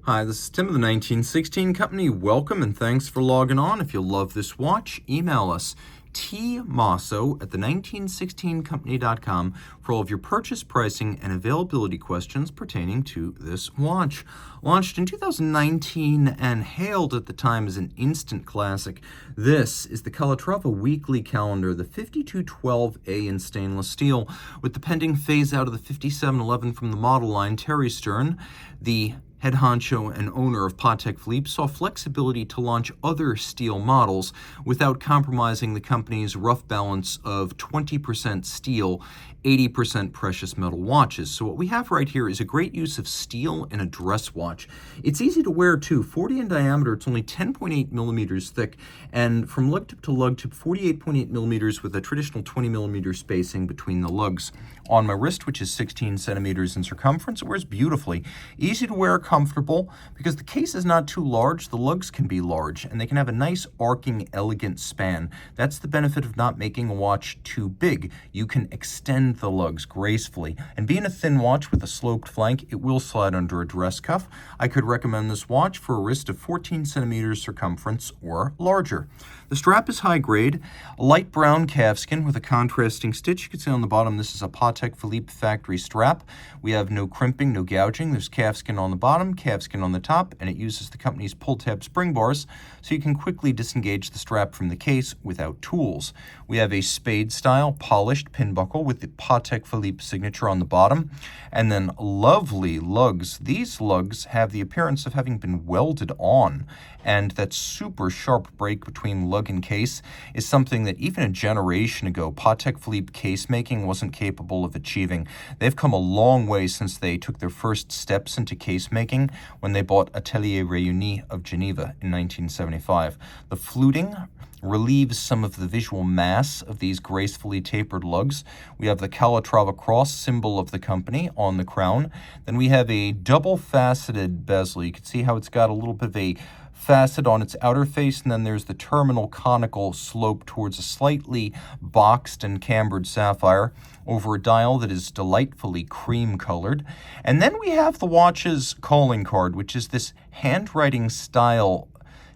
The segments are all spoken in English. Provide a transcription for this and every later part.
Hi, this is Tim of the 1916 Company. Welcome and thanks for logging on. If you love this watch, email us tmosso@the1916company.com for all of your purchase, pricing, and availability questions pertaining to this watch. Launched in 2019 and hailed at the time as an instant classic, this is the Calatrava weekly calendar, the 5212A in stainless steel, with the pending phase out of the 5711 from the model line. Terry Stern, the head honcho and owner of Patek Philippe, saw flexibility to launch other steel models without compromising the company's rough balance of 20% steel, 80% precious metal watches. So what we have right here is a great use of steel in a dress watch. It's easy to wear too. 40 in diameter, it's only 10.8 millimeters thick, and from lug tip to lug tip, 48.8 millimeters with a traditional 20 millimeter spacing between the lugs. On my wrist, which is 16 centimeters in circumference, it wears beautifully. Easy to wear, comfortable, because the case is not too large. The lugs can be large, and they can have a nice arcing, elegant span. That's the benefit of not making a watch too big. You can extend the lugs gracefully. And being a thin watch with a sloped flank, it will slide under a dress cuff. I could recommend this watch for a wrist of 14 centimeters circumference or larger. The strap is high grade, a light brown calfskin with a contrasting stitch. You can see on the bottom this is a Patek Philippe factory strap. We have no crimping, no gouging. There's calfskin on the bottom, calfskin on the top, and it uses the company's pull-tab spring bars so you can quickly disengage the strap from the case without tools. We have a spade-style polished pin buckle with the Patek Philippe signature on the bottom, and then lovely lugs. These lugs have the appearance of having been welded on, and that super sharp break between lug and case is something that even a generation ago Patek Philippe case making wasn't capable of achieving. They've come a long way since they took their first steps into case making when they bought Atelier Réuni of Geneva in 1975. The fluting relieves some of the visual mass of these gracefully tapered lugs. We have the Calatrava cross, symbol of the company, on the crown. Then we have a double-faceted bezel. You can see how it's got a little bit of a facet on its outer face, and then there's the terminal conical slope towards a slightly boxed and cambered sapphire over a dial that is delightfully cream-colored. And then we have the watch's calling card, which is this handwriting style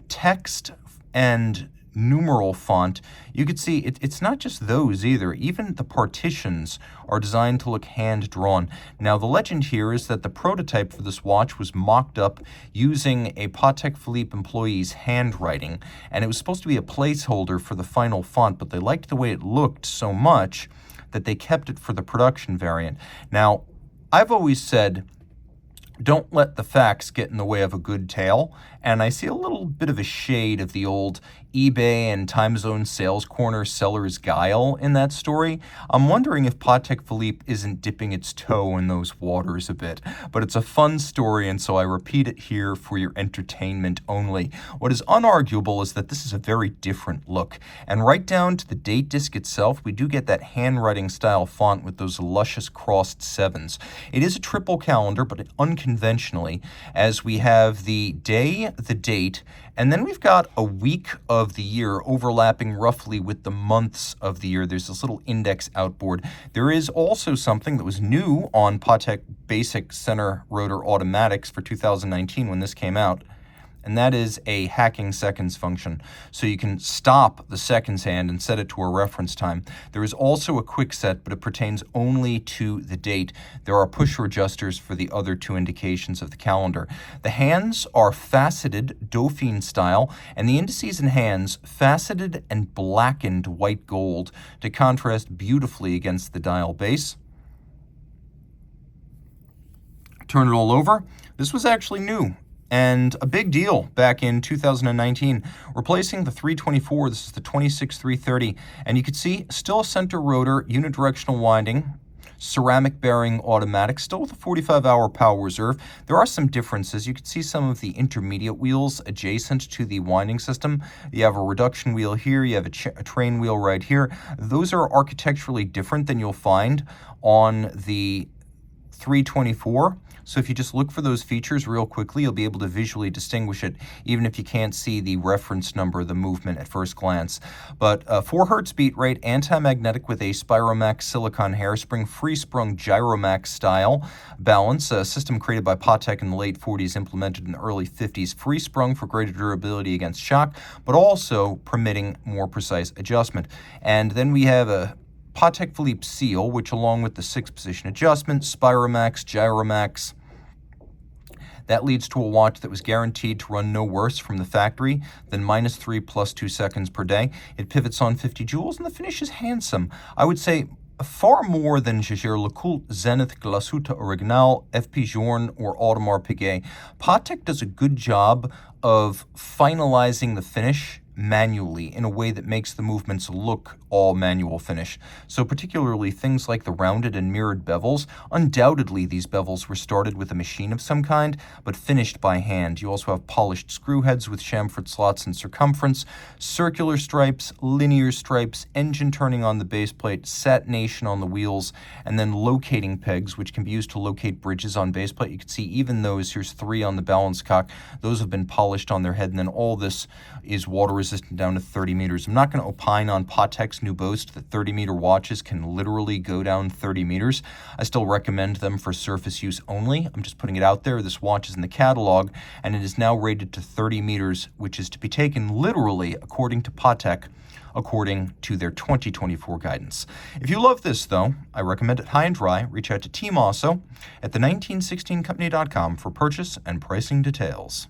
text and numeral font. You could see it's not just those either. Even the partitions are designed to look hand-drawn. Now, the legend here is that the prototype for this watch was mocked up using a Patek Philippe employee's handwriting, and it was supposed to be a placeholder for the final font, but they liked the way it looked so much that they kept it for the production variant. Now, I've always said, don't let the facts get in the way of a good tale, and I see a little bit of a shade of the old eBay and Time Zone sales corner seller's guile in that story. I'm wondering if Patek Philippe isn't dipping its toe in those waters a bit, but it's a fun story, and so I repeat it here for your entertainment only. What is unarguable is that this is a very different look, and right down to the date disc itself, we do get that handwriting style font with those luscious crossed sevens. It is a triple calendar, but unconventionally, as we have the day, the date, and then we've got a week of the year overlapping roughly with the months of the year. There's this little index outboard. There is also something that was new on Patek Basic Center Rotor Automatics for 2019 when this came out, and that is a hacking seconds function. So you can stop the seconds hand and set it to a reference time. There is also a quick set, but it pertains only to the date. There are pusher adjusters for the other two indications of the calendar. The hands are faceted Dauphine style, and the indices and hands faceted and blackened white gold to contrast beautifully against the dial base. Turn it all over. This was actually new and a big deal back in 2019, replacing the 324. This is the 26330, and you can see still a center rotor, unidirectional winding, ceramic bearing automatic, still with a 45-hour power reserve. There are some differences. You can see some of the intermediate wheels adjacent to the winding system. You have a reduction wheel here, you have a train wheel right here. Those are architecturally different than you'll find on the 324. So if you just look for those features real quickly, you'll be able to visually distinguish it, even if you can't see the reference number, the movement at first glance. But 4 hertz beat rate, anti-magnetic with a Spiromax silicon hairspring, free-sprung Gyromax style balance, a system created by Patek in the late 40s, implemented in the early 50s, free-sprung for greater durability against shock, but also permitting more precise adjustment. And then we have a Patek Philippe seal, which along with the 6-position adjustment, Spiromax, Gyromax, that leads to a watch that was guaranteed to run no worse from the factory than -3 + 2 seconds per day. It pivots on 50 joules, and the finish is handsome. I would say far more than Jaeger LeCoultre, Zenith, Glashütte Original, FP Journe, or Audemars Piguet. Patek does a good job of finalizing the finish manually in a way that makes the movements look all manual finish. So particularly things like the rounded and mirrored bevels, undoubtedly these bevels were started with a machine of some kind, but finished by hand. You also have polished screw heads with chamfered slots and circumference, circular stripes, linear stripes, engine turning on the base plate, satination on the wheels, and then locating pegs, which can be used to locate bridges on base plate. You can see even those, here's 3 on the balance cock, those have been polished on their head, and then all this is water resistant down to 30 meters. I'm not going to opine on Patek's new boast that 30-meter watches can literally go down 30 meters. I still recommend them for surface use only. I'm just putting it out there. This watch is in the catalog, and it is now rated to 30 meters, which is to be taken literally according to Patek, according to their 2024 guidance. If you love this, though, I recommend it high and dry. Reach out to Team Mosso at the 1916company.com for purchase and pricing details.